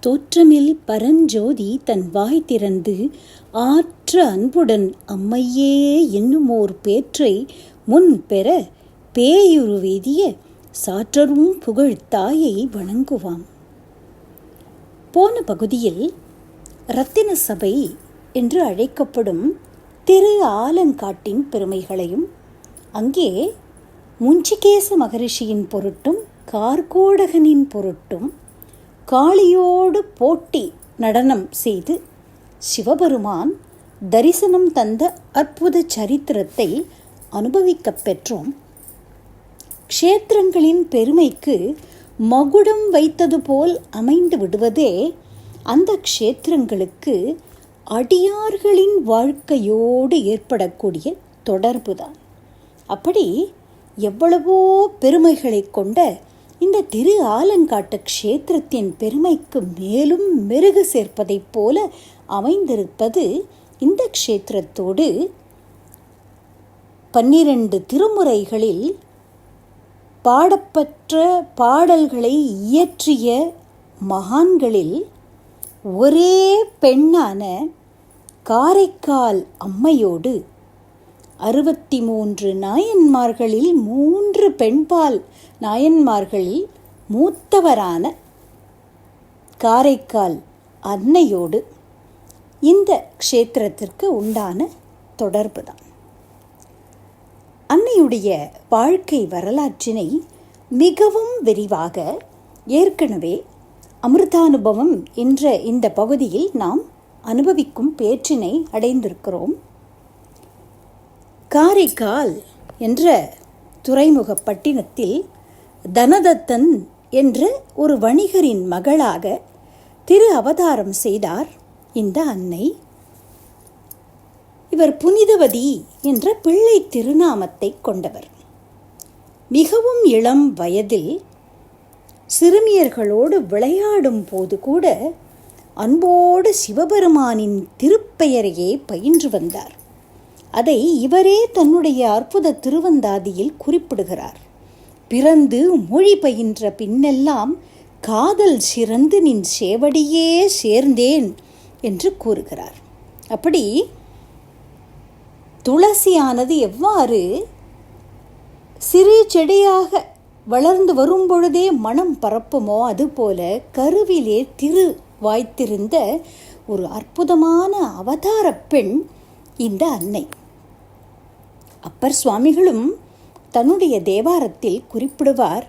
தோற்றமில் பரஞ்சோதி தன் வாய் திறந்து ஆற்ற அன்புடன் அம்மையே என்னுமோர் பேற்றை முன் பெற பேயுருவெய்திய சாற்றரும் புகழ் தாயை வணங்குவாம். போன பகுதியில் இரத்தின சபை என்று அழைக்கப்படும் திரு ஆலங்காட்டின் பெருமைகளையும், அங்கே முஞ்சிகேச மகரிஷியின் பொருட்டும் கார்கோடகனின் பொருட்டும் காளியோடு போட்டி நடனம் செய்து சிவபெருமான் தரிசனம் தந்த அற்புத சரித்திரத்தை அனுபவிக்கப் பெற்றோம். க்ஷேத்திரங்களின் பெருமைக்கு மகுடம் வைத்தது போல் அமைந்து விடுவதே அந்த க்ஷேத்திரங்களுக்கு அடியார்களின் வாழ்க்கையோடு ஏற்படக்கூடிய தொடர்புதான். அப்படி எவ்வளவோ பெருமைகளை கொண்ட இந்த திரு ஆலங்காட்டு க்ஷேத்திரத்தின் பெருமைக்கு மேலும் மெருகு சேர்ப்பதைப் போல அமைந்திருப்பது இந்த க்ஷேத்திரத்தோடு 12 திருமுறைகளில் பாடப்பெற்ற பாடல்களை இயற்றிய மகான்களில் ஒரே பெண்ணான காரைக்கால் அம்மையோடு 63 நாயன்மார்களில் 3 பெண்பால் நாயன்மார்களில் மூத்தவரான காரைக்கால் அன்னையோடு இந்த க்ஷேத்திரத்திற்கு உண்டான தொடர்பு தான். அன்னையுடைய வாழ்க்கை வரலாற்றினை மிகவும் விரிவாக ஏற்கனவே அமிர்தானுபவம் என்ற இந்த பகுதியில் நாம் அனுபவிக்கும் பேற்றினை அடைந்திருக்கிறோம். காரைக்கால் என்ற துறைமுக பட்டினத்தில் தனதத்தன் என்ற ஒரு வணிகரின் மகளாக திரு அவதாரம் செய்தார் இந்த அன்னை. இவர் புனிதவதி என்ற பிள்ளை திருநாமத்தை கொண்டவர். மிகவும் இளம் வயதில் சிறுமியர்களோடு விளையாடும் போது கூட அன்போடு சிவபெருமானின் திருப்பெயரையே பயின்று வந்தார். அதை இவரே தன்னுடைய அற்புத திருவந்தாதியில் குறிப்பிடுகிறார். பிறந்து மொழி பயின்ற பின்னெல்லாம் காதல் சிறந்து நின் சேவடியே சேர்ந்தேன் என்று கூறுகிறார். அப்படி துளசியானது எவ்வாறு சிறு செடியாக வளர்ந்து வரும் பொழுதே மனம் பரப்புமோ, அதுபோல கருவிலே திரு வாய்த்திருந்த ஒரு அற்புதமான அவதார பெண் இந்த அன்னை. அப்பர் சுவாமிகளும் தன்னுடைய தேவாரத்தில் குறிப்பிடுவார்,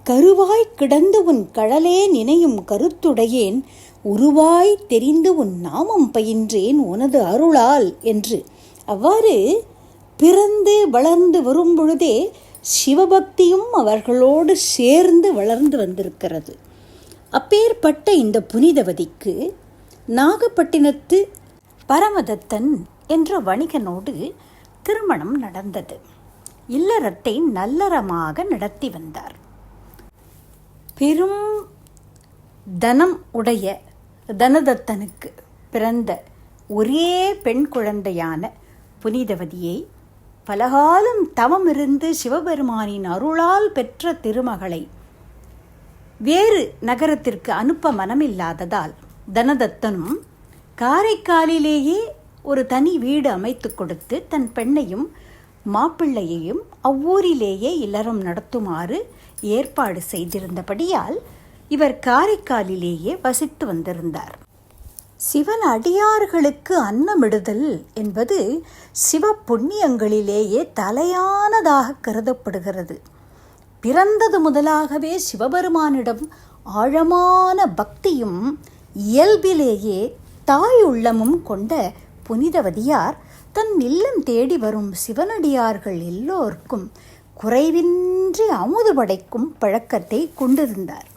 கருவாய் கிடந்து உன் கழலே நினையும் கருத்துடையேன், உருவாய் தெரிந்து உன் நாமம் பயின்றேன் உனது அருளால் என்று. அவ்வாறு பிறந்து வளர்ந்து வரும் பொழுதே சிவபக்தியும் அவர்களோடு சேர்ந்து வளர்ந்து வந்திருக்கிறது. அப்பேற்பட்ட இந்த புனிதவதிக்கு நாகப்பட்டினத்து பரமதத்தன் என்ற வணிகனோடு திருமணம் நடந்தது. இல்லறத்தை நல்லறமாக நடத்தி வந்தார். பெரும் தனம் உடைய தனதத்தனுக்கு பிறந்த ஒரே பெண் குழந்தையான புனிதவதியை பலகாலம் தவமிருந்து சிவபெருமானின் அருளால் பெற்ற திருமகளை வேறு நகரத்திற்கு அனுப்ப மனமில்லாததால் தனதத்தனும் காரைக்காலிலேயே ஒரு தனி வீடு அமைத்து கொடுத்து தன் பெண்ணையும் மாப்பிள்ளையையும் அவ்வூரிலேயே இல்லறம் நடத்துமாறு ஏற்பாடு செய்திருந்தபடியால் இவர் காரைக்காலிலேயே வசித்து வந்திருந்தார். சிவன் அடியார்களுக்கு அன்னமிடுதல் என்பது சிவ புண்ணியங்களிலேயே தலையானதாக கருதப்படுகிறது. பிறந்தது முதலாகவே சிவபெருமானிடம் ஆழமான பக்தியும் இயல்பிலேயே தாய் உள்ளமும் கொண்ட புனிதவதியார் தன் இல்லம் தேடி வரும் சிவனடியார்கள் எல்லோருக்கும் குறைவின்றி அமுது படைக்கும் பழக்கத்தை கொண்டிருந்தார்.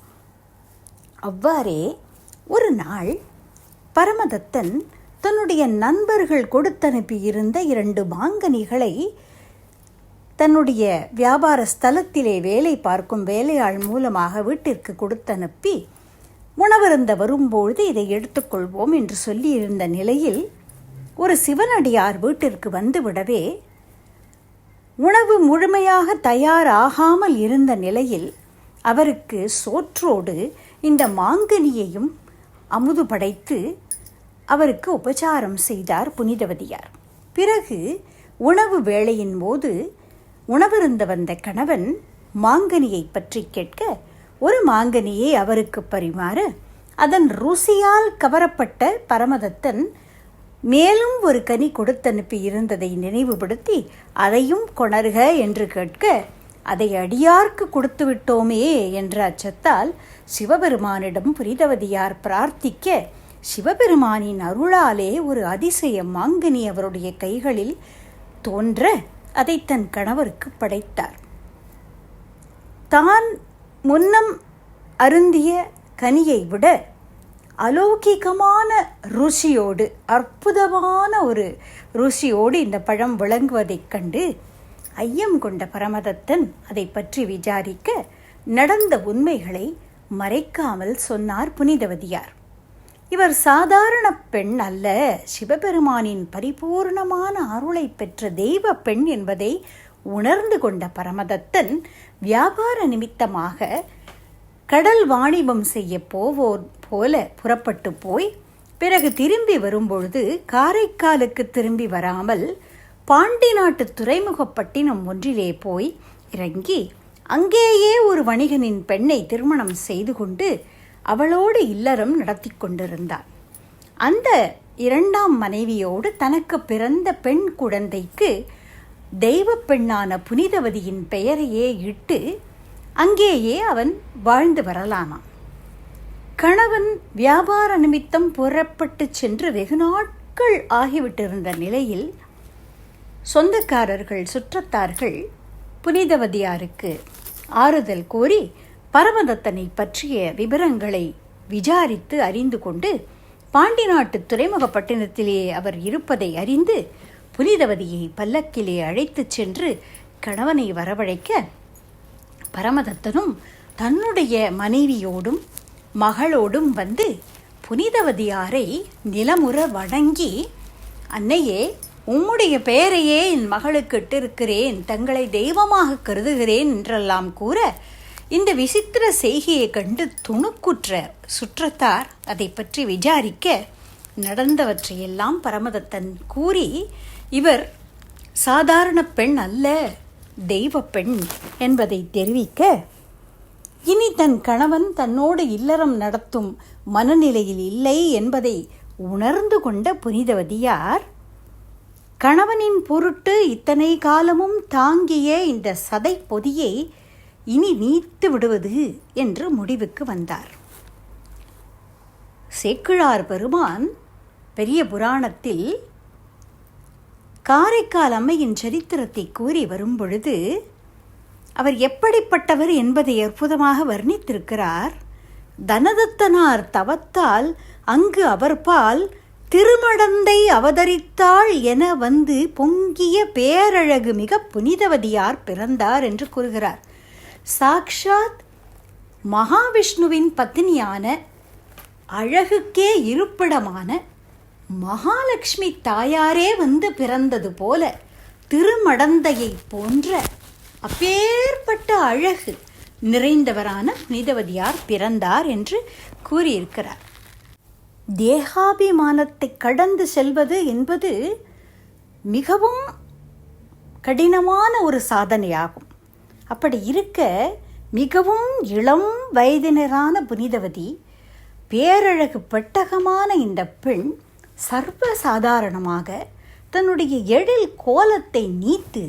அவ்வாறே ஒரு நாள் பரமதத்தன் தன்னுடைய நண்பர்கள் கொடுத்தனுப்பியிருந்த 2 மாங்கனிகளை தன்னுடைய வியாபார ஸ்தலத்திலே வேலை பார்க்கும் வேலையாள் மூலமாக வீட்டிற்கு கொடுத்தனுப்பி, உணவருந்த வரும்பொழுது இதை எடுத்துக்கொள்வோம் என்று சொல்லியிருந்த நிலையில் ஒரு சிவனடியார் வீட்டிற்கு வந்துவிடவே உணவு முழுமையாக தயாராகாமல் இருந்த நிலையில் அவருக்கு சோற்றோடு இந்த மாங்கனியையும் அமுது படைத்து அவருக்கு உபசாரம் செய்தார் புனிதவதியார். பிறகு உணவு வேளையின் போது உணவருந்த வந்த கணவன் மாங்கனியை பற்றி கேட்க ஒரு மாங்கனியை அவருக்கு பரிமாற அதன் ருசியால் கவரப்பட்ட பரமதத்தன் மேலும் ஒரு கனி கொடுத்தனுப்பி இருந்ததை நினைவுபடுத்தி அதையும் கொணர்க என்று கேட்க அதை அடியார்க்கு கொடுத்து விட்டோமே என்ற அச்சத்தால் சிவபெருமானிடம் புனிதவதியார் பிரார்த்திக்க சிவபெருமானின் அருளாலே ஒரு அதிசய மாங்கனி அவருடைய கைகளில் தோன்ற அதை தன் கணவருக்கு படைத்தார். தான் முன்னம் அருந்திய கனியை விட அலௌகிகமான ருசியோடு, அற்புதமான ஒரு ருசியோடு இந்த பழம் விளங்குவதைக் கண்டு ஐயம் கொண்ட பரமதத்தன் அதை பற்றி விசாரிக்க நடந்த உண்மைகளை மறைக்காமல் சொன்னார் புனிதவதியார். இவர் சாதாரண பெண் அல்ல, சிவபெருமானின் பரிபூர்ணமான அருளை பெற்ற தெய்வ பெண் என்பதை உணர்ந்து கொண்ட பரமதத்தன் வியாபார நிமித்தமாக கடல் வாணிபம் செய்ய போவோர் போல புறப்பட்டு போய் பிறகு திரும்பி வரும்பொழுது காரைக்காலுக்கு திரும்பி வராமல் பாண்டி நாட்டு துறைமுகப்பட்டினம் ஒன்றிலே போய் இறங்கி அங்கேயே ஒரு வணிகனின் பெண்ணை திருமணம் செய்து கொண்டு அவளோடு இல்லறம் நடத்தி கொண்டிருந்தார். அந்த இரண்டாம் மனைவியோடு தனக்கு பிறந்த பெண் குழந்தைக்கு தெய்வ பெண்ணான புனிதவதியின் பெயரையே இட்டு அங்கேயே அவன் வாழ்ந்து வரலானான். கணவன் வியாபார நிமித்தம் புறப்பட்டு சென்று வெகு நாட்கள் ஆகிவிட்டிருந்த நிலையில் சொந்தக்காரர்கள் சுற்றத்தார்கள் புனிதவதியாருக்கு ஆறுதல் கோரி பரமதத்தனை பற்றிய விவரங்களை விசாரித்து அறிந்து கொண்டு பாண்டி நாட்டு துறைமுகப்பட்டினத்திலே அவர் இருப்பதை அறிந்து புனிதவதியை பல்லக்கிலே அழைத்துச் சென்று கணவனை வரவழைக்க பரமதத்தனும் தன்னுடைய மனைவியோடும் மகளோடும் வந்து புனிதவதியாரை நிலமுற வணங்கி, அன்னையே, உம்முடைய பெயரையே என் மகளுக்கு இட்டிருக்கிறேன், தங்களை தெய்வமாக கருதுகிறேன் என்றெல்லாம் கூற இந்த விசித்திர செய்கையை கண்டு துணுக்குற்ற சுற்றத்தார் அதை பற்றி விசாரிக்க நடந்தவற்றையெல்லாம் பரமதத்தன் கூறி இவர் சாதாரண பெண் அல்ல, தெய்வ பெண் என்பதை தெரிவிக்க இனி தன் கணவன் தன்னோடு இல்லறம் நடத்தும் மனநிலையில் இல்லை என்பதை உணர்ந்து கொண்ட புனிதவதியார் கணவனின் பொருட்டு இத்தனை காலமும் தாங்கிய இந்த சதை பொதியை இனி நீத்து விடுவது என்று முடிவுக்கு வந்தார். சேக்கிழார் பெருமான் பெரிய புராணத்தில் காரைக்கால் அம்மையின் சரித்திரத்தை கூறி வரும் பொழுது அவர் எப்படிப்பட்டவர் என்பதை அற்புதமாக வர்ணித்திருக்கிறார். தனதத்தனார் தவத்தால் அங்கு அவர்பால் திருமடந்தை அவதரித்தாள் என வந்து பொங்கிய பேரழகு மிக புனிதவதியார் பிறந்தார் என்று கூறுகிறார். சாக்ஷாத் மகாவிஷ்ணுவின் பத்தினியான, அழகுக்கே இருப்பிடமான மகாலட்சுமி தாயாரே வந்து பிறந்தது போல திருமடந்தையை போன்ற அப்பேற்பட்ட அழகு நிறைந்தவரான புனிதவதியார் பிறந்தார் என்று கூறியிருக்கிறார். தேகாபிமானத்தை கடந்து செல்வது என்பது மிகவும் கடினமான ஒரு சாதனையாகும். அப்படி இருக்க மிகவும் இளம் வயதினரான புனிதவதி, பேரழகு பெட்டகமான இந்த பெண் சர்வசாதாரணமாக தன்னுடைய எழில் கோலத்தை நீத்து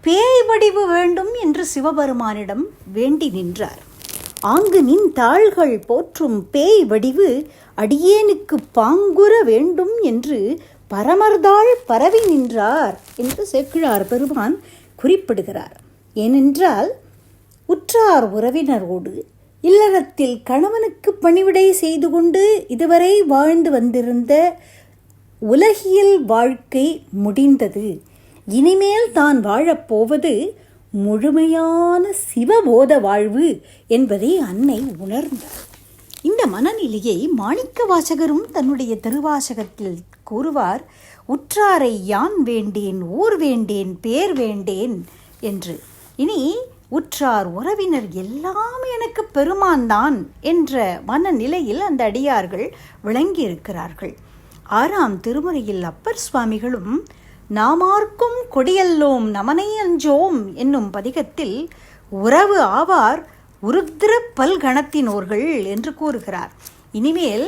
பேய் வடிவு வேண்டும் என்று சிவபெருமானிடம் வேண்டி நின்றார். ஆங்கு நின் தாள்கள் போற்றும் பேய் வடிவு அடியேனுக்கு பாங்குற வேண்டும் என்று பரமர்தாள் பரவி நின்றார் என்று சேக்கிழார் பெருமான் குறிப்பிடுகிறார். ஏனென்றால் உற்றார் உறவினரோடு இல்லறத்தில் கணவனுக்கு பணிவிடை செய்து கொண்டு இதுவரை வாழ்ந்து வந்திருந்த உலகியல் வாழ்க்கை முடிந்தது. இனிமேல் தான் வாழப்போவது முழுமையான சிவபோத வாழ்வு என்பதை அன்னை உணர்ந்தார். இந்த மனநிலையை மாணிக்க வாசகரும் தன்னுடைய திருவாசகத்தில் கூறுவார். உற்றாரை யான் வேண்டேன், ஊர் வேண்டேன், பேர் வேண்டேன் என்று. இனி உற்றார் உறவினர் எல்லாம் எனக்கு பெருமான்தான் என்ற மனநிலையில் அந்த அடியார்கள் விளங்கியிருக்கிறார்கள். 6ஆம் திருமுறையில் அப்பர் சுவாமிகளும் நாமார்க்கும் கொடியல்லோம் நமனை அஞ்சோம் என்னும் பதிகத்தில் உறவு ஆவார் உருத்திர பல்கணத்தினோர்கள் என்று கூறுகிறார். இனிமேல்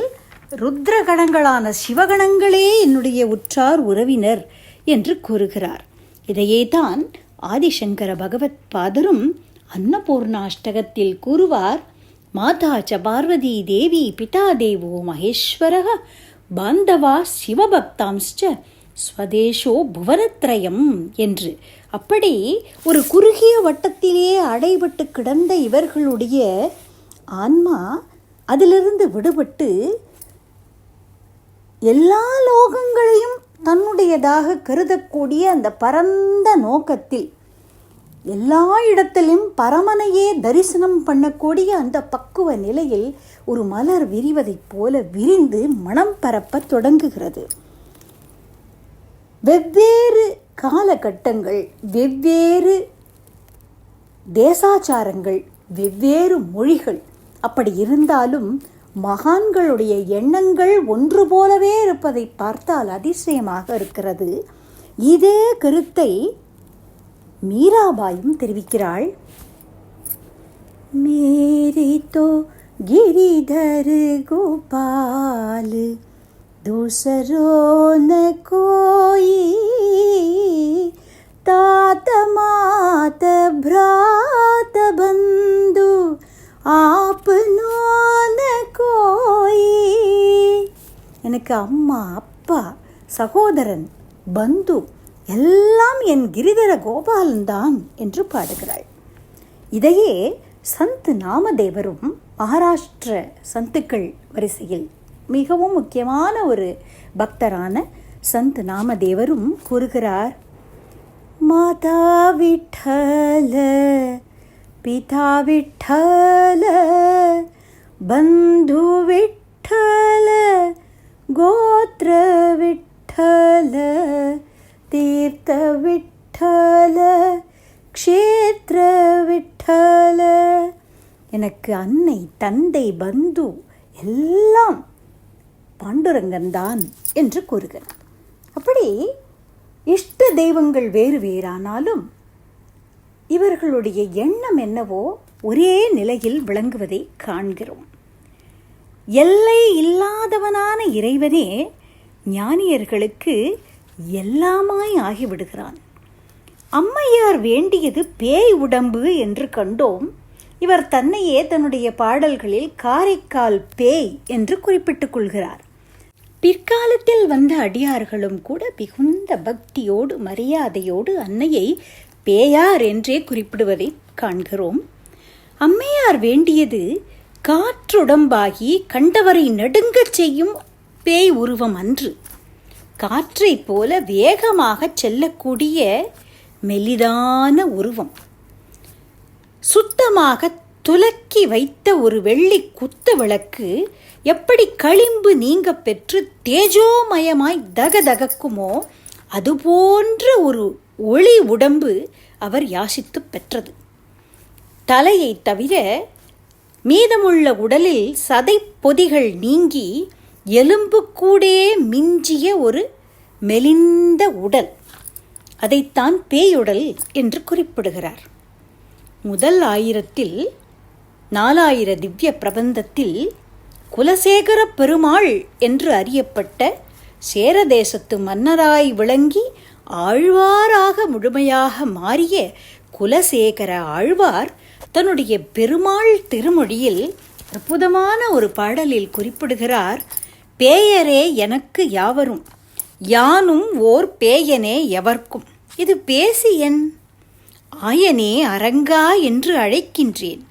ருத்ரகணங்களான சிவகணங்களே என்னுடைய உற்றார் உறவினர் என்று கூறுகிறார். இதையே தான் ஆதிசங்கர பகவத் பாதரும் அன்னபூர்ணாஷ்டகத்தில் கூறுவார். மாதா ச பார்வதி தேவி பிதா தேவோ மகேஸ்வரः பாந்தவா சிவபக்தாம்ஸ்ச ஸ்வதேசோ புவனத்ரயம் என்று. அப்படி ஒரு குறுகிய வட்டத்திலே அடைபட்டு கிடந்த இவர்களுடைய ஆன்மா அதிலிருந்து விடுபட்டு எல்லா லோகங்களையும் தன்னுடையதாக கருதக்கூடிய அந்த பரந்த நோக்கத்தில் எல்லா இடத்திலும் பரமனையே தரிசனம் பண்ணக்கூடிய அந்த பக்குவ நிலையில் ஒரு மலர் விரிவதைப் போல விரிந்து மனம் பரப்ப தொடங்குகிறது. வெவ்வேறு காலகட்டங்கள், வெவ்வேறு தேசாச்சாரங்கள், வெவ்வேறு மொழிகள் அப்படி இருந்தாலும் மகான்களுடைய எண்ணங்கள் ஒன்று போலவே இருப்பதை பார்த்தால் அதிசயமாக இருக்கிறது. இதே கருத்தை மீராபாயும் தெரிவிக்கிறாள். மேரி தோ गिरिधर गोपाल दूसरो न कोई, तात मात भ्रात बंधु आपनो न कोई. எனக்கு அம்மா, அப்பா, சகோதரன், பந்து எல்லாம் என் கிரிதர கோபாலன்தான் என்று பாடுகிறாள். இதையே சந்த் நாமதேவரும் மகாராஷ்டிர சந்துக்கள் வரிசையில் மிகவும் முக்கியமான ஒரு பக்தரான சந்த் நாமதேவரும் கூறுகிறார். மாதா விட்டல, பிதா விட்டல, பந்து விட்டல, கோத்ர விட்டல, தீர்த்த விட்டல, க்ஷேத்ர விட்டல. எனக்கு அன்னை, தந்தை, பந்து எல்லாம் பாண்டுரங்கன்தான் என்று கூறுகிறார். அப்படி இஷ்ட தெய்வங்கள் வேறு வேறானாலும் இவர்களுடைய எண்ணம் என்னவோ ஒரே நிலையில் விளங்குவதை காண்கிறோம். எல்லை இல்லாதவனான இறைவனே ஞானியர்களுக்கு எல்லாமாய் ஆகிவிடுகிறான். அம்மையார் வேண்டியது பேய் உடம்பு என்று கண்டோம். இவர் தன்னையே தன்னுடைய பாடல்களில் காரைக்கால் பேய் என்று குறிப்பிட்டுக் கொள்கிறார். பிற்காலத்தில் வந்த அடியார்களும் கூட மிகுந்த பக்தியோடு மரியாதையோடு அன்னையை பேயார் என்றே குறிப்பிடுவதை காண்கிறோம். அம்மையார் வேண்டியது காற்றுடம்பாகி கண்டவரை நடுங்கச் செய்யும் பேய் உருவம் அன்று, காற்றை போல வேகமாக செல்லக்கூடிய மெலிதான உருவம், சுத்தமாக துலக்கி வைத்த ஒரு வெள்ளி குத்த விளக்கு எப்படி களிம்பு நீங்க பெற்று தேஜோமயமாய் தகதகக்குமோ அதுபோன்ற ஒரு ஒளி உடம்பு அவர் யாசித்து பெற்றது. தலையை தவிர மீதமுள்ள உடலில் சதை பொதிகள் நீங்கி எலும்பு கூடே மிஞ்சிய ஒரு மெலிந்த உடல், அதைத்தான் பேயுடல் என்று குறிப்பிடுகிறார். முதல் 1000ல் 4000 திவ்ய பிரபந்தத்தில் குலசேகர பெருமாள் என்று அறியப்பட்ட சேரதேசத்து மன்னராய் விளங்கி ஆழ்வாராக முழுமையாக மாறிய குலசேகர ஆழ்வார் தன்னுடைய பெருமாள் திருமொழியில் அற்புதமான ஒரு பாடலில் குறிப்பிடுகிறார். பேயரே எனக்கு யாவரும், யானும் ஓர் பேயனே எவர்க்கும். இது பேசி என் ஆயனே அரங்கா என்று அழைக்கின்றேன்,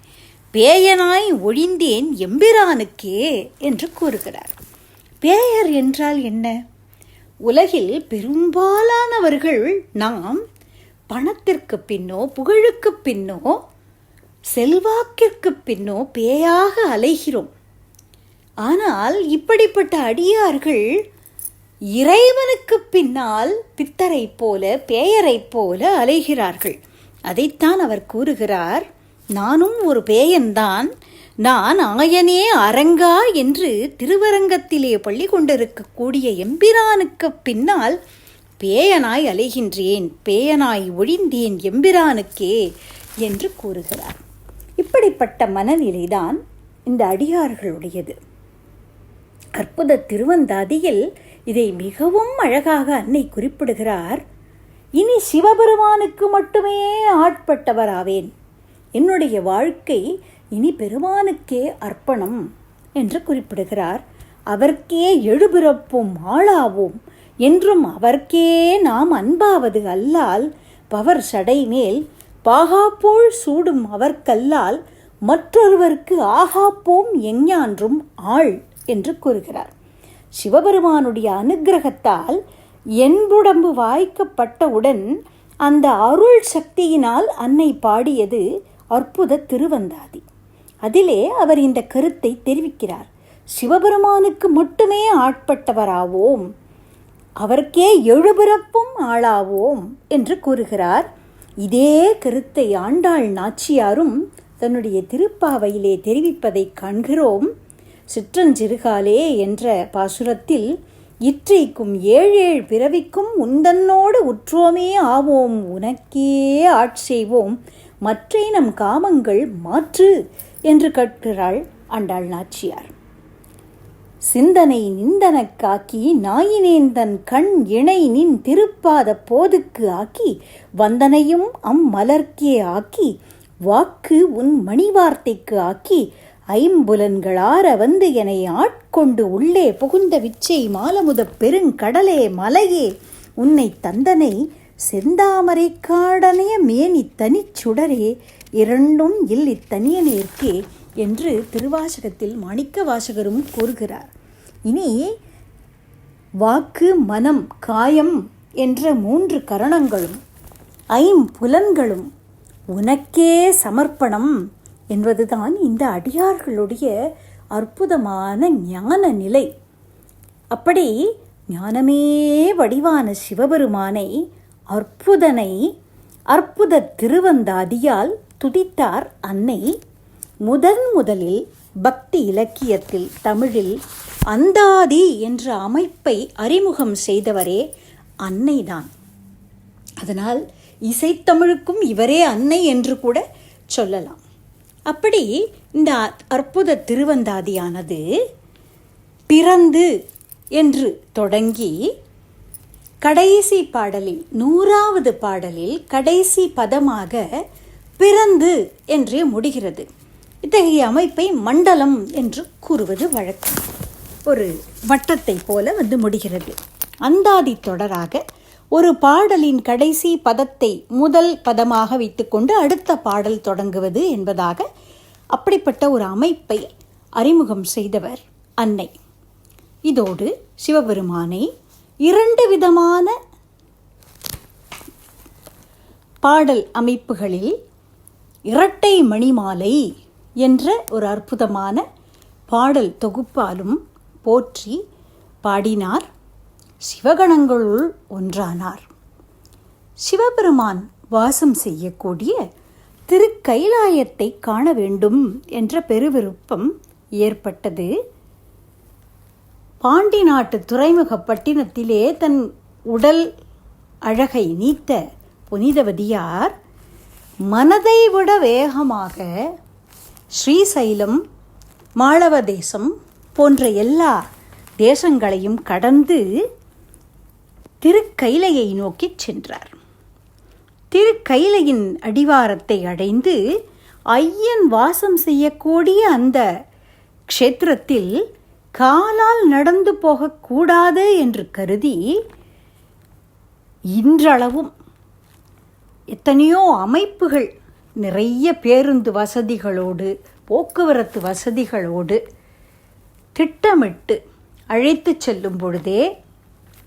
பேயனாய் ஒழிந்தேன் எம்பிரானுக்கே என்று கூறுகிறார். பேயர் என்றால் என்ன? உலகில் பெரும்பாலானவர்கள் நாம் பணத்திற்கு பின்னோ, புகழுக்கு பின்னோ, செல்வாக்கிற்கு பின்னோ பேயாக அலைகிறோம். ஆனால் இப்படிப்பட்ட அடியார்கள் இறைவனுக்கு பின்னால் பித்தரை போல, பேயரை போல அலைகிறார்கள். அதைத்தான் அவர் கூறுகிறார். நானும் ஒரு பேயன்தான். நான் ஆயனே அரங்கா என்று திருவரங்கத்திலே பள்ளி கொண்டிருக்கக்கூடிய எம்பிரானுக்கு பின்னால் பேயனாய் அலைகின்றேன், பேயனாய் ஒழிந்தேன் எம்பிரானுக்கே என்று கூறுகிறார். இப்படிப்பட்ட மனநிலைதான் இந்த அடியார்களுடையது. அற்புத திருவந்தாதியில் இதை மிகவும் அழகாக அன்னை குறிப்பிடுகிறார். இனி சிவபெருமானுக்கு மட்டுமே ஆட்பட்டவராவேன், என்னுடைய வாழ்க்கை இனி பெருமானுக்கே அர்ப்பணம் என்று குறிப்பிடுகிறார். அவர்க்கே எழுபிறப்பும் ஆளாவோம் என்றும் அவர்க்கே நாம் அன்பாவது அல்லால் பவர் சடைமேல் பாகாப்போல் சூடும் அவர்க்கல்லால் மற்றொருவருக்கு ஆகாப்போம் எஞ்ஞான்றும் ஆள் என்று கூறுகிறார். சிவபெருமானுடைய அனுக்கிரகத்தால் என்புடம்பு வாய்க்கப்பட்டவுடன் அந்த அருள் சக்தியினால் அன்னை பாடியது அற்புத திருவந்தாதி. அதிலே அவர் இந்த கருத்தை தெரிவிக்கிறார். சிவபெருமானுக்கு மட்டுமே ஆட்பட்டவராவோம், அவர்க்கே எழுபிறப்பும் ஆளாவோம் என்று கூறுகிறார். இதே கருத்தை ஆண்டாள் நாச்சியாரும் தன்னுடைய திருப்பாவையிலே தெரிவிப்பதை காண்கிறோம். சிற்றஞ்சிறுகாலே என்ற பாசுரத்தில் இற்றைக்கும் ஏழேழ் பிறவிக்கும் உந்தன்னோடு உற்றோமே ஆவோம், உனக்கே ஆட்செய்வோம், மற்றை நம் காமங்கள் மாற்று என்று கேட்கிறாள் ஆண்டாள் நாச்சியார். சிந்தனை நிந்தனக்காக்கி நாயினேந்தன் கண் இணை நின் திருப்பாத போதுக்கு ஆக்கி வந்தனையும் அம்மலர்க்கே ஆக்கி வாக்கு உன் மணிவார்த்தைக்கு ஆக்கி ஐம்புலன்களார வந்து என்னை ஆட்கொண்டு உள்ளே புகுந்த விச்சை மாலமுத பெருங்கடலே மலையே உன்னை தந்தனை செந்தாமரை காடனைய மேனி தனிச்சுடரே இரண்டும் இல்லி தனியனேற்கே என்று திருவாசகத்தில் மாணிக்க வாசகரும் கூறுகிறார். இனி வாக்கு மனம் காயம் என்ற 3 கரணங்களும் ஐம்புலன்களும் உனக்கே சமர்ப்பணம் என்பதுதான் இந்த அடியார்களுடைய அற்புதமான ஞான நிலை. அப்படி ஞானமே வடிவான சிவபெருமானை அற்புத திருவந்தாதியால் துதித்தார் அன்னை. முதலில் பக்தி இலக்கியத்தில் தமிழில் அந்தாதி என்ற அமைப்பை அறிமுகம் செய்தவரே அன்னைதான். அதனால் இசைத்தமிழுக்கும் இவரே அன்னை என்று கூட சொல்லலாம். அப்படி இந்த அற்புத திருவந்தாதியானது பிறந்து என்று தொடங்கி கடைசி பாடலில் 100வது பாடலில் கடைசி பதமாக பிறந்து என்றே முடிகிறது. இத்தகைய அமைப்பை மண்டலம் என்று கூறுவது வழக்கம். ஒரு வட்டத்தை போல வந்து முடிகிறது. அந்தாதி தொடராக ஒரு பாடலின் கடைசி பதத்தை முதல் பதமாக வைத்துக்கொண்டு அடுத்த பாடல் தொடங்குவது என்பதாக அப்படிப்பட்ட ஒரு அமைப்பை அறிமுகம் செய்தவர் அன்னை. இதோடு சிவபெருமானை 2 விதமான பாடல் அமைப்புகளில் இரட்டை மணிமாலை என்ற ஒரு அற்புதமான பாடல் தொகுப்பாலும் போற்றி பாடினார். சிவகணங்களுள் ஒன்றானார். சிவபெருமான் வாசம் செய்யக்கூடிய திருக்கைலாயத்தை காண வேண்டும் என்ற பெருவிருப்பம் ஏற்பட்டது. பாண்டி நாட்டு துறைமுக பட்டினத்திலே தன் உடல் அழகை நீத்த புனிதவதியார் மனதை விட வேகமாக ஸ்ரீசைலம், மாளவ தேசம் போன்ற எல்லா தேசங்களையும் கடந்து திருக்கைலையை நோக்கி சென்றார். திருக்கைலையின் அடிவாரத்தை அடைந்து ஐயன் வாசம் செய்யக்கூடிய அந்த க்ஷேத்திரத்தில் காலால் நடந்து போகக்கூடாது என்று கருதி இன்றளவும் எத்தனையோ அமைப்புகள் நிறைய பேருந்து வசதிகளோடு போக்குவரத்து வசதிகளோடு திட்டமிட்டு அழைத்து செல்லும் பொழுதே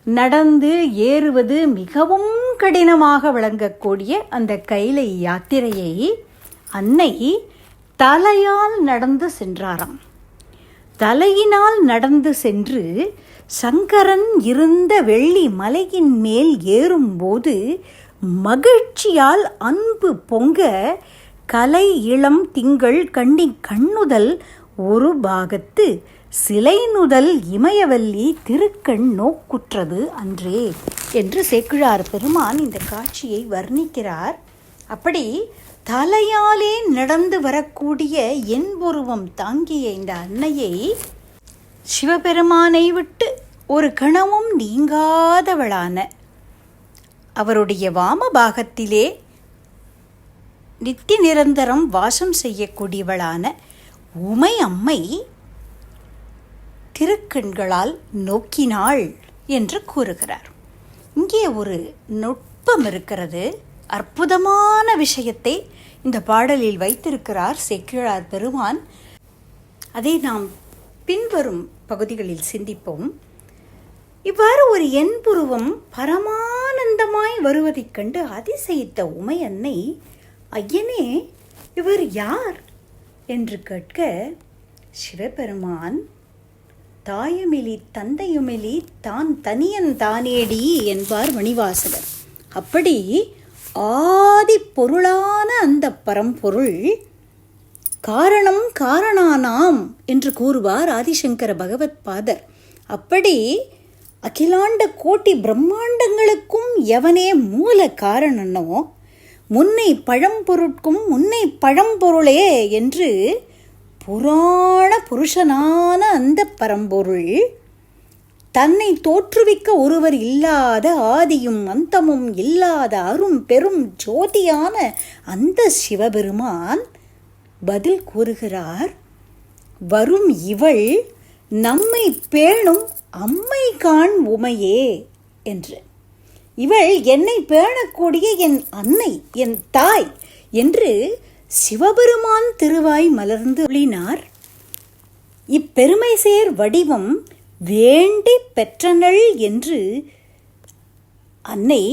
நடந்து ஏறுவது மிகவும் கடினமாக விளங்கக்கூடிய அந்த கைலை யாத்திரையை அன்னை தலையால் நடந்து சென்றாராம். தலையினால் நடந்து சென்று சங்கரன் இருந்த வெள்ளி மலையின் மேல் ஏறும்போது மகிழ்ச்சியால் அன்பு பொங்க கலை இளம் திங்கள் கண்ணி கண்ணுதல் ஒரு பாகத்து சிலை நுதல் இமயவல்லி திருக்கண் நோக்குற்றது அன்றே என்று சேக்கிழார் பெருமான் இந்த காட்சியை வர்ணிக்கிறார். அப்படி தலையாலே நடந்து வரக்கூடிய என்புருவம் தாங்கிய இந்த அன்னையை சிவபெருமானை விட்டு ஒரு கணமும் நீங்காதவளான, அவருடைய வாமபாகத்திலே நித்திய நிரந்தரம் வாசம் செய்யக்கூடியவளான உமை அம்மை திருக்கண்களால் நோக்கினாள் என்று கூறுகிறார். இங்கே ஒரு நுட்பம் இருக்கிறது. அற்புதமான விஷயத்தை இந்த பாடலில் வைத்திருக்கிறார் சேக்கிழார் பெருமான். அதை நாம் பின்வரும் பகுதிகளில் சிந்திப்போம். இவ்வாறு ஒரு என்புருவம் பரமானந்தமாய் வருவதைக் கண்டு அதிசயித்த உமை அன்னை, ஐயனே இவர் யார் என்று கேட்க, சிவபெருமான் தாயுமிலி தந்தையுமிலி தான் தனியன் தானேடி என்பார் மணிவாசகர். அப்படி ஆதி பொருளான அந்த பரம்பொருள் காரணம் காரணானாம் என்று கூறுவார் ஆதிசங்கர பகவத் பாதர். அப்படி அகிலாண்ட கோட்டி பிரம்மாண்டங்களுக்கும் எவனே மூல காரணனோ, முன்னை பழம்பொருட்கும் முன்னை பழம்பொருளே என்று புராண புருஷனான அந்த பரம்பொருள் தன்னை தோற்றுவிக்க ஒருவர் இல்லாத, ஆதியும் அந்தமும் இல்லாத அரும் பெரும் ஜோதியான அந்த சிவபெருமான் பதில் கூறுகிறார், வரும் இவள் நம்மை பேணும் அம்மை காண் உமையே என்று. இவள் என்னை பேணக்கூடிய என் அன்னை, என் தாய் என்று சிவபெருமான் திருவாய் மலர்ந்து ஒளினார். இப்பெருமை சேர் வடிவம் வேண்டி பெற்றனள் என்று அன்னை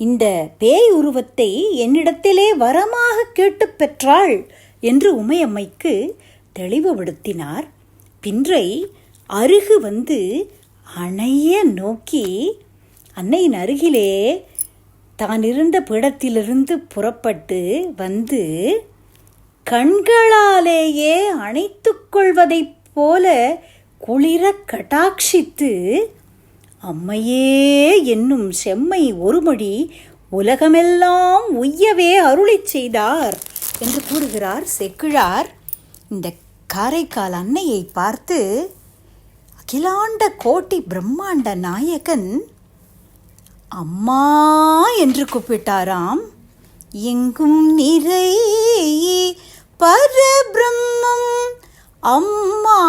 இந்த பேய் உருவத்தை என்னிடத்திலே வரமாக கேட்டு பெற்றாள் என்று உமையம்மைக்கு தெளிவுபடுத்தினார். பின்றை அருகு வந்து அணைய நோக்கி அன்னையின் அருகிலே தான் இருந்த பீடத்திலிருந்து புறப்பட்டு வந்து கண்களாலேயே அணைத்து கொள்வதைப் போல குளிர கடாட்சித்து, அம்மையே என்னும் செம்மை ஒருமொழி உலகமெல்லாம் உய்யவே அருளிச் செய்தார் என்று கூறுகிறார் சேக்கிழார். இந்த காரைக்கால் அன்னையை பார்த்து அகிலாண்ட கோட்டி பிரம்மாண்ட நாயகன் அம்மா என்று கூப்பிட்டாராம். எங்கும் நிறை பரபிரம்மம் அம்மா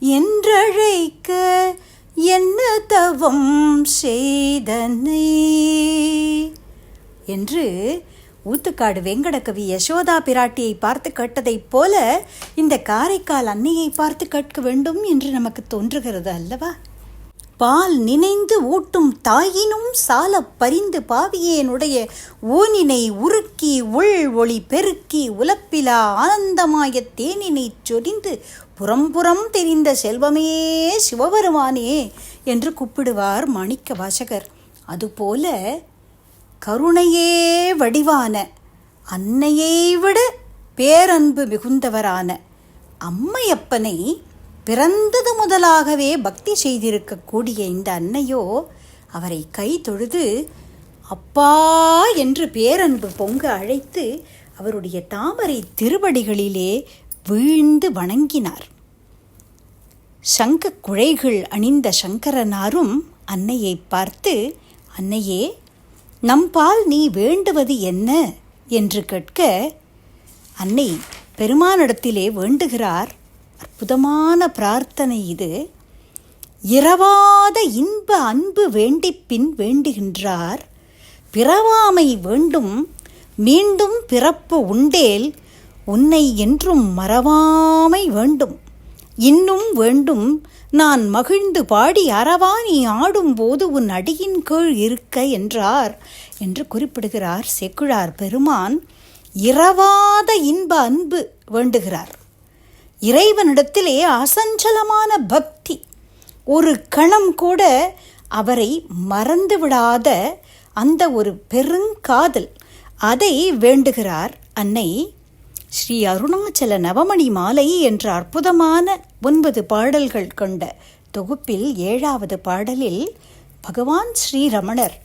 என்றழைக்க என்ன தவம் செய்தனை என்று ஊத்துக்காடு வெங்கடகவி யசோதா பிராட்டியை பார்த்து கேட்டதைப் போல இந்த காரைக்கால் அன்னையை பார்த்து கேட்க வேண்டும் என்று நமக்கு தோன்றுகிறது அல்லவா? பால் நினைந்து ஊட்டும் தாயினும் சால பரிந்து பாவியேனுடைய ஊனினை உருக்கி உள் ஒளி பெருக்கி உலப்பிலா ஆனந்தமாய தேனினை சொரிந்து புறம்புறம் தெரிந்த செல்வமே சிவபெருமானே என்று கூப்பிடுவார் மாணிக்க வாசகர். அதுபோல கருணையே வடிவான, அன்னையை விட பேரன்பு மிகுந்தவரான அம்மையப்பனை பிறந்தது முதலாகவே பக்தி செய்திருக்கக்கூடிய இந்த அன்னையோ அவரை கை தொழுது அப்பா என்று பேரன்பு பொங்க அழைத்து அவருடைய தாமரை திருவடிகளிலே வீழ்ந்து வணங்கினார். சங்க குழைகள் அணிந்த சங்கரனாரும் அன்னையை பார்த்து, அன்னையே நம்பால் நீ வேண்டுவது என்ன என்று கேட்க, அன்னை பெருமானிடத்திலே வேண்டுகிறார். அற்புதமான பிரார்த்தனை இது. இரவாத இன்ப அன்பு வேண்டி பின் வேண்டுகின்றார். பிறவாமை வேண்டும் மீண்டும் பிறப்பு உண்டேல் உன்னை என்றும் மறவாமை வேண்டும். இன்னும் வேண்டும் நான் மகிழ்ந்து பாடி அறவா நீ ஆடும்போது உன் அடியின் கீழ் இருக்க என்றார் என்று குறிப்பிடுகிறார் சேக்கிழார் பெருமான். இரவாத இன்ப அன்பு வேண்டுகிறார். இறைவனிடத்திலே அசஞ்சலமான பக்தி, ஒரு கணம் கூட அவரை மறந்து விடாத அந்த ஒரு பெருங்காதல், அதை வேண்டுகிறார் அன்னை. ஸ்ரீ அருணாச்சல நவமணி மாலை என்ற அற்புதமான 9 பாடல்கள் கொண்ட தொகுப்பில் 7வது பாடலில் பகவான் ஸ்ரீரமணர்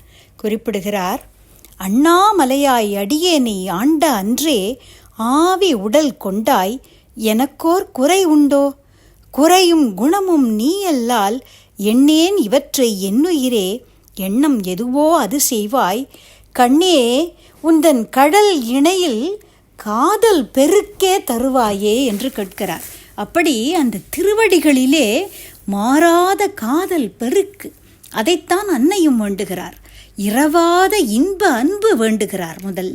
குறிப்பிடுகிறார், அண்ணாமலையாய் அடியேனை ஆண்ட அன்றே ஆவி உடல் கொண்டாய், எனக்கோர் குறை உண்டோ? குறையும் குணமும் நீ அல்லால் எண்ணேன் இவற்றை என்னுயிரே, எண்ணம் எதுவோ அது செய்வாய், கண்ணே உந்தன் கடல் இணையில் காதல் பெருக்கே தருவாயே என்று கேட்கிறார். அப்படி அந்த திருவடிகளிலே மாறாத காதல் பெருக்கு, அதைத்தான் அன்னையும் வேண்டுகிறார். இரவாத இன்ப அன்பு வேண்டுகிறார். முதல்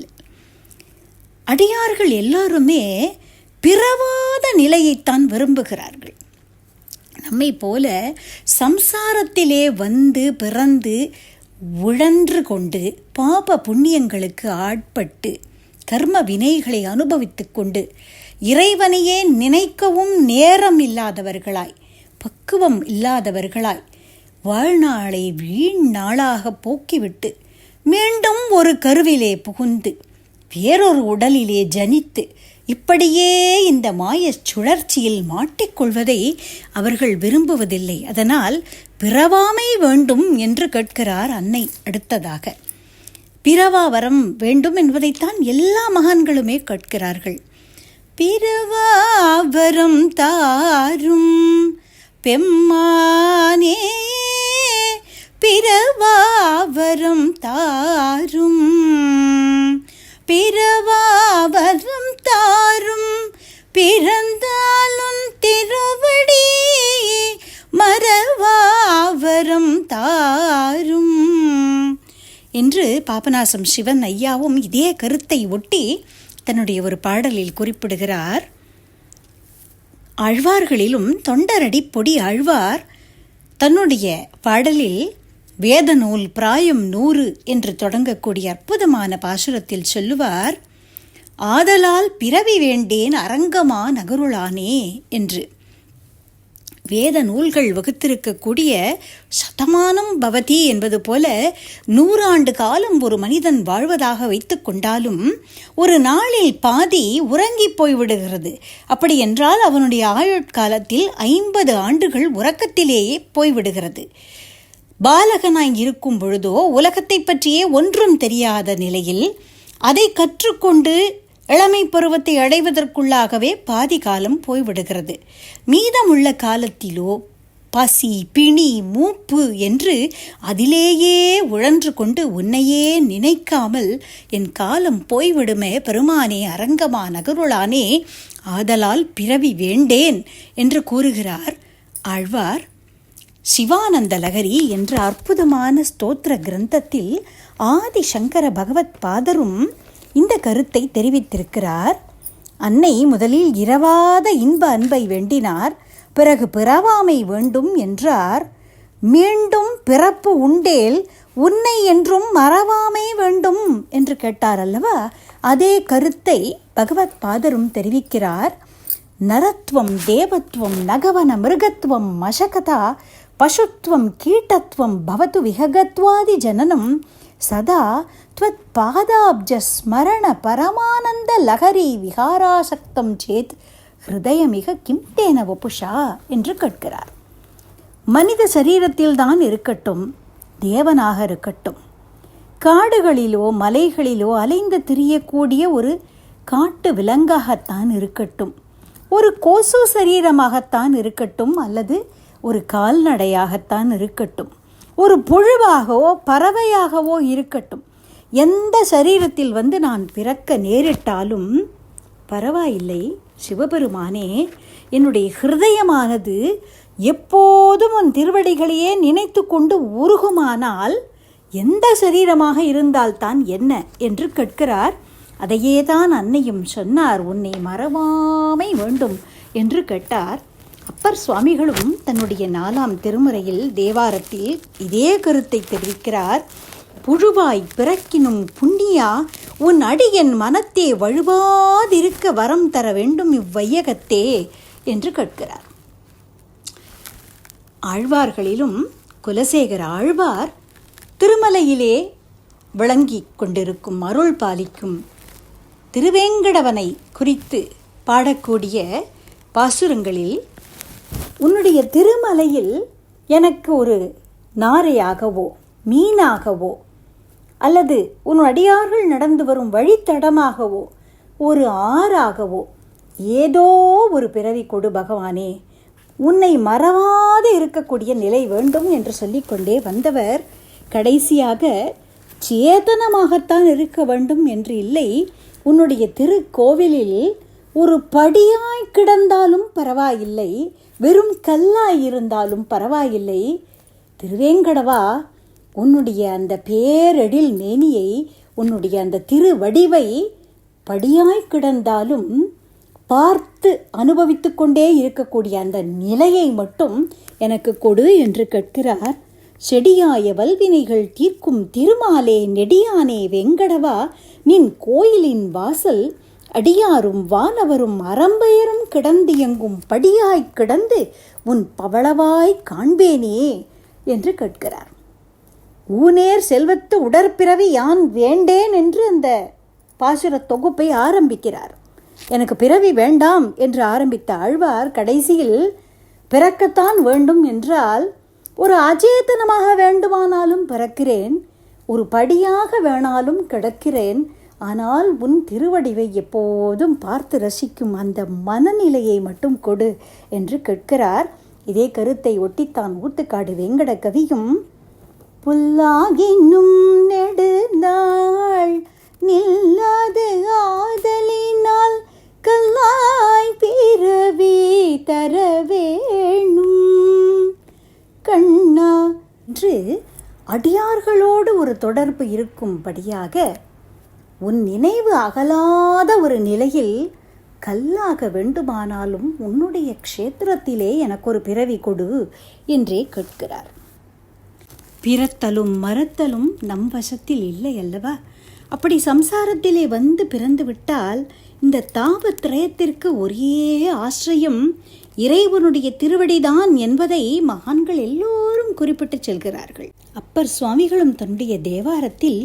அடியார்கள் எல்லாருமே பிறவாத நிலையைத்தான் விரும்புகிறார்கள். நம்மை போல சம்சாரத்திலே வந்து பிறந்து உழன்று கொண்டு பாப புண்ணியங்களுக்கு ஆட்பட்டு கர்ம வினைகளை அனுபவித்து கொண்டு இறைவனையே நினைக்கவும் நேரம் இல்லாதவர்களாய், பக்குவம் இல்லாதவர்களாய் வாழ்நாளை வீண் நாளாக போக்கிவிட்டு மீண்டும் ஒரு கருவிலே புகுந்து வேறொரு உடலிலே ஜனித்து இப்படியே இந்த மாயச் சுழற்சியில் மாட்டிக்கொள்வதை அவர்கள் விரும்புவதில்லை. அதனால் பிறவாமை வேண்டும் என்று கேட்கிறார் அன்னை. அடுத்ததாக பிறவா வரம் வேண்டும் என்பதைத்தான் எல்லா மகான்களுமே கேட்கிறார்கள். பிறவா வரம் தாரும் பெம்மானே, பிறவா வரம் தாரும், பிறவா வரம் தாரும், பிறந்தாலும் திருவடி மறவா வரம் தாரும் என்று பாபநாசம் சிவன் ஐயாவும் இதே கருத்தை ஒட்டி தன்னுடைய ஒரு பாடலில் குறிப்பிடுகிறார். ஆழ்வார்களிலும் தொண்டரடி பொடி ஆழ்வார் தன்னுடைய பாடலில் வேத நூல் பிராயம் 100 என்று தொடங்கக்கூடிய அற்புதமான பாசுரத்தில் சொல்லுவார், ஆதலால் பிறவி வேண்டேன் அரங்கமா நகருளானே என்று. வேத நூல்கள் வகுத்திருக்கக்கூடிய சதமானம் பவதி என்பது போல 100 ஆண்டு காலம் ஒரு மனிதன் வாழ்வதாக வைத்து கொண்டாலும் ஒரு நாளில் பாதி உறங்கி போய்விடுகிறது. அப்படி என்றால் அவனுடைய ஆயுட்காலத்தில் 50 ஆண்டுகள் உறக்கத்திலேயே போய்விடுகிறது. பாலகனாய் இருக்கும் பொழுதோ உலகத்தை பற்றியே ஒன்றும் தெரியாத நிலையில் அதை கற்றுக்கொண்டு இளமை பருவத்தை அடைவதற்குள்ளாகவே பாதி காலம் போய்விடுகிறது. மீதமுள்ள காலத்திலோ பசி, பிணி, மூப்பு என்று அதிலேயே உழன்று கொண்டு உன்னையே நினைக்காமல் என் காலம் போய்விடுமே பெருமானே அரங்கமா நகருளானே, ஆதலால் பிறவி வேண்டேன் என்று கூறுகிறார் ஆழ்வார். சிவானந்த லகரி என்ற அற்புதமான ஸ்தோத்திர கிரந்தத்தில் ஆதிசங்கர பகவத் பாதரும் இந்த கருத்தை தெரிவித்திருக்கிறார். அன்னை முதலில் இரவாத இன்ப அன்பை வேண்டினார், பிறகு பிறவாமை வேண்டும் என்றார். மீண்டும் பிறப்பு உண்டேல் உன்னை என்றும் மறவாமை வேண்டும் என்று கேட்டார் அல்லவா? அதே கருத்தை பகவத் பாதரும் தெரிவிக்கிறார். நரத்வம் தேவத்வம் நகவன மிருகத்வம் மசகதா பசுத்வம் கீட்டத்வம் பவது விஹகத்வாதி ஜனனம் சதா த்வத் பாதாப்ஜ ஸ்மரண பரமானந்த லகரி விகாராசக்தம் சேத் ஹிருதயமிக கிம்தேன வபுஷா என்று கேட்கிறார். மனித சரீரத்தில்தான் இருக்கட்டும், தேவனாக இருக்கட்டும், காடுகளிலோ மலைகளிலோ அலைந்து திரியக்கூடிய ஒரு காட்டு விலங்காகத்தான் இருக்கட்டும், ஒரு கோசு சரீரமாகத்தான் இருக்கட்டும், அல்லது ஒரு கால்நடையாகத்தான் இருக்கட்டும், ஒரு புழுவாகவோ பறவையாகவோ இருக்கட்டும், எந்த சரீரத்தில் வந்து நான் பிறக்க நேரிட்டாலும் பரவாயில்லை சிவபெருமானே, என்னுடைய ஹிருதயமானது எப்போதும் உன் திருவடிகளையே நினைத்து கொண்டு உருகுமானால் எந்த சரீரமாக இருந்தால்தான் என்ன என்று கேட்கிறார். அதையே தான் அன்னையும் சொன்னார், உன்னை மறவாமை வேண்டும் என்று கேட்டார். அப்பர் சுவாமிகளும் தன்னுடைய 4ஆம் திருமுறையில் தேவாரத்தில் இதே கருத்தை தெரிவிக்கிறார். புழுவாய் பிறக்கினும் புண்ணியா உன் அடியன் மனத்தே வழுவாதிருக்க வரம் தர வேண்டும் இவ்வையகத்தே என்று கேட்கிறார். ஆழ்வார்களிலும் குலசேகர ஆழ்வார் திருமலையிலே விளங்கி கொண்டிருக்கும் அருள் பாலிக்கும் திருவேங்கடவனை குறித்து பாடக்கூடிய பாசுரங்களில் உன்னுடைய திருமலையில் எனக்கு ஒரு நாரையாகவோ மீனாகவோ அல்லது உன் அடியார்கள் நடந்து வரும் வழித்தடமாகவோ ஒரு ஆறாகவோ ஏதோ ஒரு பிறவி கொடு பகவானே, உன்னை மறவாது இருக்கக்கூடிய நிலை வேண்டும் என்று சொல்லிக்கொண்டே வந்தவர் கடைசியாக சேதனமாகத்தான் இருக்க வேண்டும் என்று இல்லை, உன்னுடைய திருக்கோவிலில் ஒரு படியாய் கிடந்தாலும் பரவாயில்லை, வெறும் கல்லாய் இருந்தாலும் பரவாயில்லை, திருவேங்கடவா உன்னுடைய அந்த பேரெழில் மேனியை, உன்னுடைய அந்த திருவடிவை படியாய் கிடந்தாலும் பார்த்து அனுபவித்து கொண்டே இருக்கக்கூடிய அந்த நிலையை மட்டும் எனக்கு கொடு என்று கேட்கிறார். செடியாய வல்வினைகள் தீர்க்கும் திருமாலே நெடியானே வெங்கடவா, நின் கோயிலின் வாசல் அடியாரும் வானவரும் அறம்பெயரும் கிடந்து எங்கும் படியாய் கிடந்து உன் பவளவாய் காண்பேனே என்று கேட்கிறார். ஊனேர் செல்வத்து உடற்பிறவி யான் வேண்டேன் என்று அந்த பாசுர தொகுப்பை ஆரம்பிக்கிறார். எனக்கு பிறவி வேண்டாம் என்று ஆரம்பித்த ஆழ்வார் கடைசியில் பிறக்கத்தான் வேண்டும் என்றால் ஒரு அச்சேதனமாக வேண்டுமானாலும் பிறக்கிறேன், ஒரு படியாக வேணாலும் கிடக்கிறேன், ஆனால் உன் திருவடிவை எப்போதும் பார்த்து ரசிக்கும் அந்த மனநிலையை மட்டும் கொடு என்று கேட்கிறார். இதே கருத்தை ஒட்டித்தான் ஊத்துக்காடு வெங்கட கவியும் புல்லாகினும் நெடுநாள் நில்லாது ஆதலினால் கல்லாய் பிறவி தர வேணும் கண்ணா என்று அடியார்களோடு ஒரு தொடர்பு இருக்கும்படியாக உன் நினைவு அகலாத ஒரு நிலையில் கல்லாக வேண்டுமானாலும் உன்னுடைய க்ஷேத்திரத்திலே எனக்கு ஒரு பிறவி கொடு என்றே கேட்கிறார். பிறத்தலும் மறத்தலும் நம் வசத்தில் இல்லை அல்லவா? அப்படி சம்சாரத்திலே வந்து பிறந்து விட்டால் இந்த தாபத்ரயத்திற்கு ஒரே ஆசிரியம் இறைவனுடைய திருவடிதான் என்பதை மகான்கள் எல்லோரும் குறிப்பிட்டு செல்கிறார்கள். அப்பர் சுவாமிகளும் தன்னுடைய தேவாரத்தில்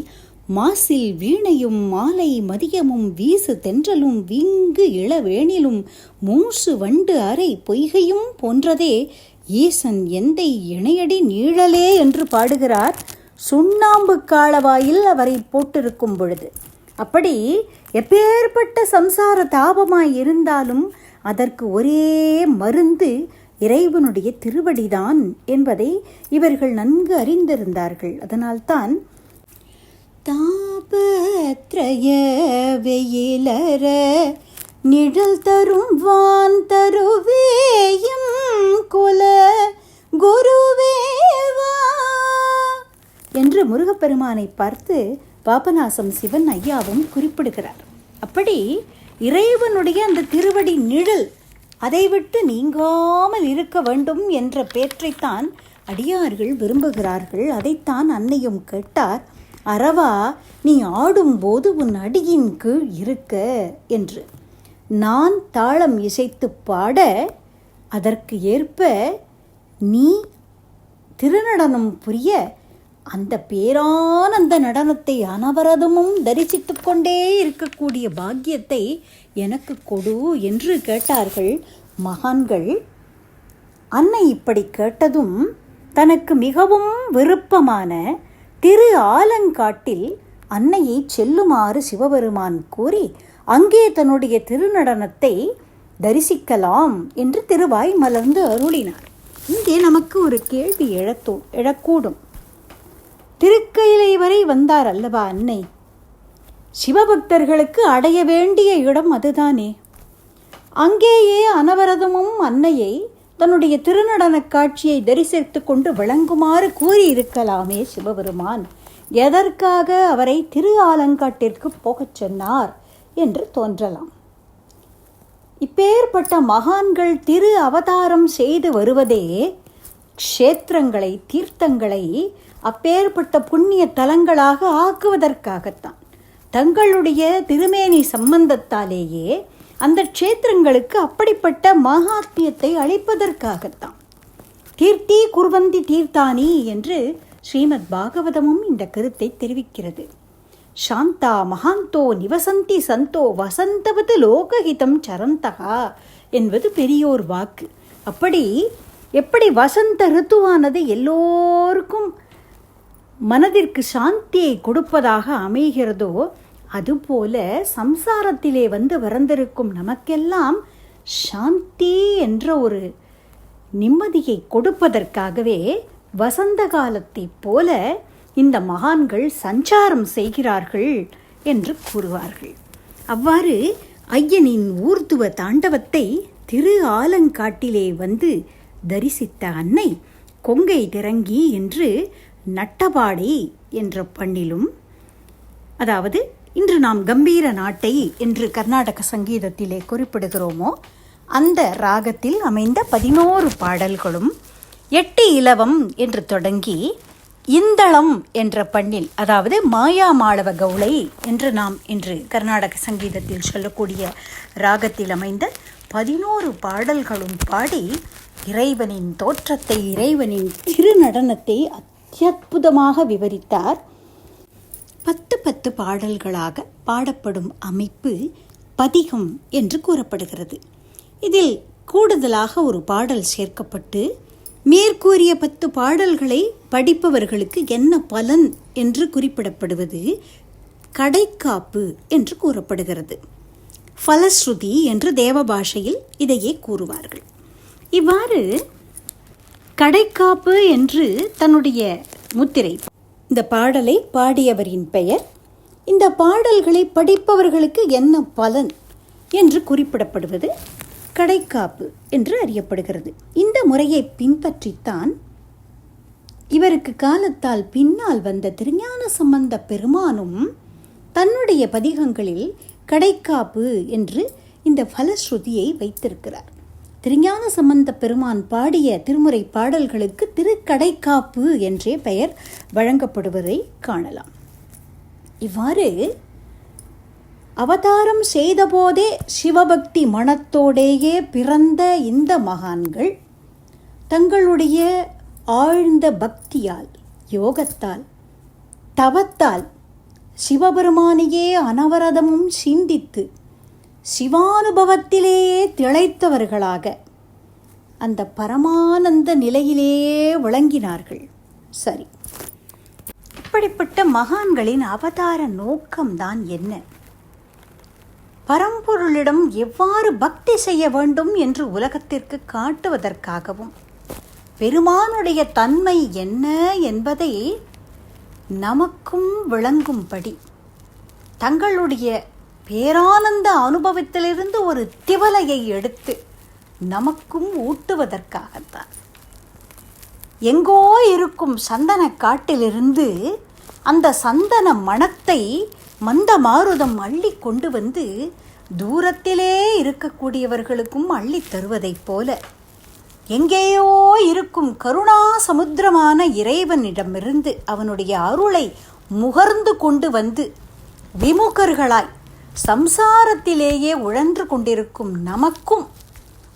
மாசில் வீணையும் மாலை மதியமும் வீசு தென்றலும் விங்கு இளவேணிலும் மூசு வண்டு அறை பொய்கையும் போன்றதே ஈசன் எந்தை இணையடி நீழலே என்று பாடுகிறார். சுண்ணாம்பு காலவாயில் அவரை போட்டிருக்கும் பொழுது அப்படி எப்பேற்பட்ட சம்சார தாபமாய் இருந்தாலும் அதற்கு ஒரே மருந்து இறைவனுடைய திருவடிதான் என்பதை இவர்கள் நன்கு அறிந்திருந்தார்கள். அதனால்தான் தாபத்ரய வெயிலற நிழல் தரும் வான் தருவேயும் குல குருவேவா என்று முருகப்பெருமானை பார்த்து பாபநாசம் சிவன் ஐயாவும் குறிப்பிடுகிறார். அப்படி இறைவனுடைய அந்த திருவடி நிழல் அதை விட்டு நீங்காமல் இருக்க வேண்டும் என்ற பேற்றைத்தான் அடியார்கள் விரும்புகிறார்கள். அதைத்தான் அன்னையும் கேட்டார். அரவா, நீ ஆடும்போது உன் அடியின் கீழ் இருக்க என்று நான் தாளம் இசைத்து பாட அதற்கு ஏற்ப நீ திருநடனம் புரிய அந்த பேரானந்த நடனத்தை அனவரதமும் தரிசித்து கொண்டே இருக்கக்கூடிய பாக்கியத்தை எனக்கு கொடு என்று கேட்டார்கள் மகான்கள். அன்னை இப்படி கேட்டதும் தனக்கு மிகவும் விருப்பமான திரு ஆலங்காட்டில் அன்னையை செல்லுமாறு சிவபெருமான் கூறி அங்கே தன்னுடைய திருநடனத்தை தரிசிக்கலாம் என்று திருவாய் மலர்ந்து அருளினார். இங்கே நமக்கு ஒரு கேள்வி எழக்கூடும். திருக்கையிலை வரை வந்தார் அல்லவா அன்னை? சிவபக்தர்களுக்கு அடைய வேண்டிய இடம் அதுதானே. அங்கேயே அனவரதமும் அன்னையை தன்னுடைய திருநடன காட்சியை தரிசித்து கொண்டு விளங்குமாறு கூறியிருக்கலாமே சிவபெருமான். எதற்காக அவரை திரு ஆலங்காட்டிற்கு போகச் சொன்னார் என்று தோன்றலாம். இப்பேற்பட்ட மகான்கள் திரு அவதாரம் செய்து வருவதே க்ஷேத்திரங்களை தீர்த்தங்களை அப்பேற்பட்ட புண்ணிய தலங்களாக ஆக்குவதற்காகத்தான். தங்களுடைய திருமேனி சம்பந்தத்தாலேயே அந்த க்ஷேத்திரங்களுக்கு அப்படிப்பட்ட மகாத்மியத்தை அளிப்பதற்காகத்தான். தீர்த்தி குர்வந்தி தீர்த்தானி என்று ஸ்ரீமத் பாகவதமும் இந்த கருத்தை தெரிவிக்கிறது. சாந்தா மகாந்தோ நிவசந்தி சந்தோ வசந்தவது லோகஹிதம் சரந்தகா என்பது பெரியோர் வாக்கு. அப்படி எப்படி வசந்த ரித்துவானது எல்லோருக்கும் மனதிற்கு சாந்தியை கொடுப்பதாக அமைகிறதோ, அதுபோல சம்சாரத்திலே வந்திருக்கும் நமக்கெல்லாம் சாந்தி என்ற ஒரு நிம்மதியை கொடுப்பதற்காகவே வசந்த காலத்தைப் போல இந்த மகான்கள் சஞ்சாரம் செய்கிறார்கள் என்று கூறுவார்கள். அவ்வாறு ஐயனின் ஊர்துவ தாண்டவத்தை திரு ஆலங்காட்டிலே வந்து தரிசித்த அன்னை கொங்கை திரங்கி என்று நட்டபாடி என்ற பண்ணிலும், அதாவது இன்று நாம் கம்பீர நாட்டை என்று கர்நாடக சங்கீதத்திலே குறிப்பிடுகிறோமோ அந்த ராகத்தில் அமைந்த 11 பாடல்களும் 8 இலவம் என்று தொடங்கி இந்தளம் என்ற பண்ணில், அதாவது மாயா மாளவ கௌளை என்று நாம் இன்று கர்நாடக சங்கீதத்தில் சொல்லக்கூடிய ராகத்தில் அமைந்த 11 பாடல்களும் பாடி இறைவனின் தோற்றத்தை, இறைவனின் திருநடனத்தை அத்தியுதமாக விவரித்தார். 10 பாடல்களாக பாடப்படும் அமைப்பு பதிகம் என்று கூறப்படுகிறது. இதில் கூடுதலாக ஒரு பாடல் சேர்க்கப்பட்டு மேற்கூறிய 10 பாடல்களை படிப்பவர்களுக்கு என்ன பலன் என்று குறிப்பிடப்படுவது கடைக்காப்பு என்று கூறப்படுகிறது. ஃபலஸ்ருதி என்று தேவ பாஷையில் இதையே கூறுவார்கள். இவ்வாறு கடைக்காப்பு என்று தன்னுடைய முத்திரை, இந்த பாடலை பாடியவரின் பெயர், இந்த பாடல்களை படிப்பவர்களுக்கு என்ன பலன் என்று குறிப்பிடப்படுவது கடைக்காப்பு என்று அறியப்படுகிறது. இந்த முறையை பின்பற்றித்தான் இவருக்கு காலத்தால் பின்னால் வந்த திருஞான சம்பந்த பெருமானும் தன்னுடைய பதிகங்களில் கடைக்காப்பு என்று இந்த ஃபலஸ்ருதியை வைத்திருக்கிறார். திருஞான சம்பந்த பெருமான் பாடிய திருமுறை பாடல்களுக்கு திருக்கடைக்காப்பு என்றே பெயர் வழங்கப்படுவதை காணலாம். இவ்வாறு அவதாரம் செய்தபோதே சிவபக்தி மனத்தோடேயே பிறந்த இந்த மகான்கள் தங்களுடைய ஆழ்ந்த பக்தியால், யோகத்தால், தவத்தால் சிவபெருமானையே அனவரதமும் சிந்தித்து சிவானுபவத்திலேயே திளைத்தவர்களாக அந்த பரமானந்த நிலையிலேயே விளங்கினார்கள். சரி, இப்படிப்பட்ட மகான்களின் அவதார நோக்கம்தான் என்ன? பரம்பொருளிடம் எவ்வாறு பக்தி செய்ய வேண்டும் என்று உலகத்திற்கு காட்டுவதற்காகவும், பெருமானுடைய தன்மை என்ன என்பதை நமக்கும் விளங்கும்படி, தங்களுடைய பேரானந்த அனுபவத்திலிருந்து ஒரு திவலையை எடுத்து நமக்கும் ஊட்டுவதற்காகத்தான். எங்கோ இருக்கும் சந்தன காட்டிலிருந்து அந்த சந்தன மணத்தை மந்த மாருதம் அள்ளி கொண்டு வந்து தூரத்திலே இருக்கக்கூடியவர்களுக்கும் அள்ளி தருவதைப் போல, எங்கேயோ இருக்கும் கருணா சமுத்திரமான இறைவனிடமிருந்து அவனுடைய அருளை முகர்ந்து கொண்டு வந்து விமுகர்களாய் சம்சாரத்திலேயே உழன்று கொண்டிருக்கும் நமக்கும்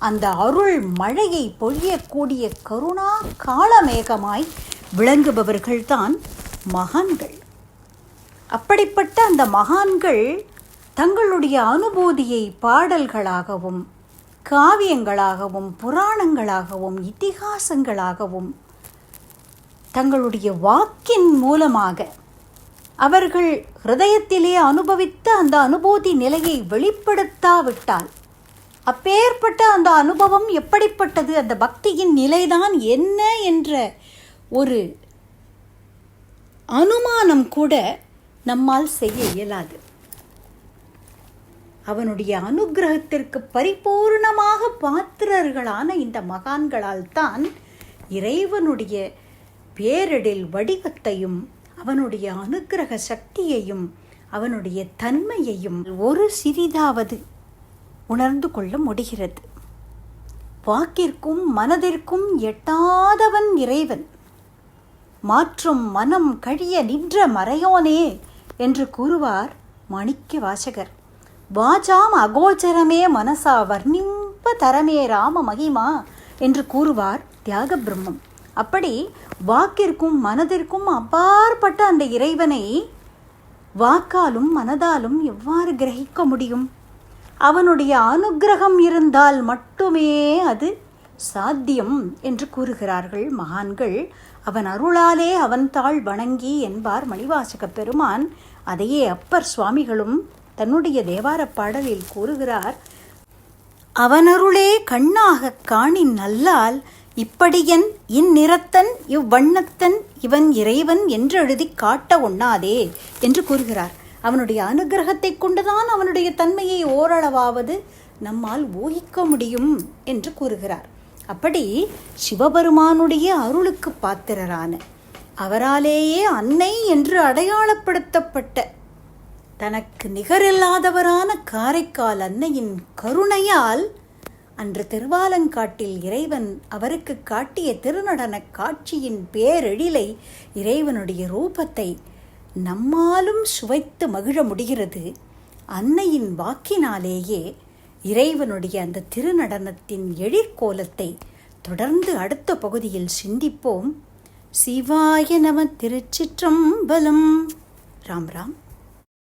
அந்த அருள் மழையை பொழியக்கூடிய கருணா காலமேகமாய் விளங்குபவர்கள்தான் மகான்கள். அப்படிப்பட்ட அந்த மகான்கள் தங்களுடைய அனுபூதியை பாடல்களாகவும், காவியங்களாகவும், புராணங்களாகவும், இதிகாசங்களாகவும், தங்களுடைய வாக்கின் மூலமாக அவர்கள் ஹிருதயத்திலே அனுபவித்த அந்த அனுபூதி நிலையை வெளிப்படுத்தாவிட்டால், அப்பேற்பட்ட அந்த அனுபவம் எப்படிப்பட்டது, அந்த பக்தியின் நிலைதான் என்ன என்ற ஒரு அனுமானம் கூட நம்மால் செய்ய இயலாது. அவனுடைய அனுகிரகத்திற்கு பரிபூர்ணமாக பாத்திரர்களான இந்த மகான்களால் தான் இறைவனுடைய பேரிடில் வடிவத்தையும், அவனுடைய அனுகிரக சக்தியையும், அவனுடைய தன்மையையும் ஒரு சிறிதாவது உணர்ந்து கொள்ள முடிகிறது. வாக்கிற்கும் மனதிற்கும் எட்டாதவன் இறைவன். மாற்றும் மனம் கழிய நின்ற மறையோனே என்று கூறுவார் மாணிக்க வாசகர். வாசாம் அகோச்சரமே மனசா வர்ணிம்ப தரமே ராம மகிமா என்று கூறுவார் தியாக பிரம்மம். அப்படி வாக்கிற்கும் மனதிற்கும் அப்பாற்பட்ட அந்த இறைவனை வாக்காலும் மனதாலும் எவ்வாறு கிரகிக்க முடியும்? அவனுடைய அனுக்கிரகம் இருந்தால் மட்டுமே அது சாத்தியம் என்று கூறுகிறார்கள் மகான்கள். அவன் அருளாலே அவன் தாள் வணங்கி என்பார் மணிவாசக பெருமான். அதையே அப்பர் சுவாமிகளும் தன்னுடைய தேவாரப் பாடலில் கூறுகிறார். அவனருளே கண்ணாகக் காணின் நல்லால் இப்படியன் இந்நிறத்தன் இவ்வண்ணத்தன் இவன் இறைவன் என்றெழுதி காட்ட ஒண்ணாதே என்று கூறுகிறார். அவனுடைய அனுக்கிரகத்தை கொண்டுதான் அவனுடைய தன்மையை ஓரளவாவது நம்மால் ஊகிக்க முடியும் என்று கூறுகிறார். அப்படி சிவபெருமானுடைய அருளுக்கு பாத்திரரான, அவராலேயே அன்னை என்று அடையாளப்படுத்தப்பட்ட, தனக்கு நிகரில்லாதவரான காரைக்கால் அன்னையின் கருணையால் அன்று திருவாலங்காட்டில் இறைவன் அவருக்கு காட்டிய திருநடன காட்சியின் பேரெழிலை, இறைவனுடைய ரூபத்தை நம்மாலும் சுவைத்து மகிழ முடிகிறது. அன்னையின் வாக்கினாலேயே இறைவனுடைய அந்த திருநடனத்தின் எழிற்கோலத்தை தொடர்ந்து அடுத்த பகுதியில் சிந்திப்போம். சிவாய நம. திருச்சிற்றம்பலம். ராம் ராம்.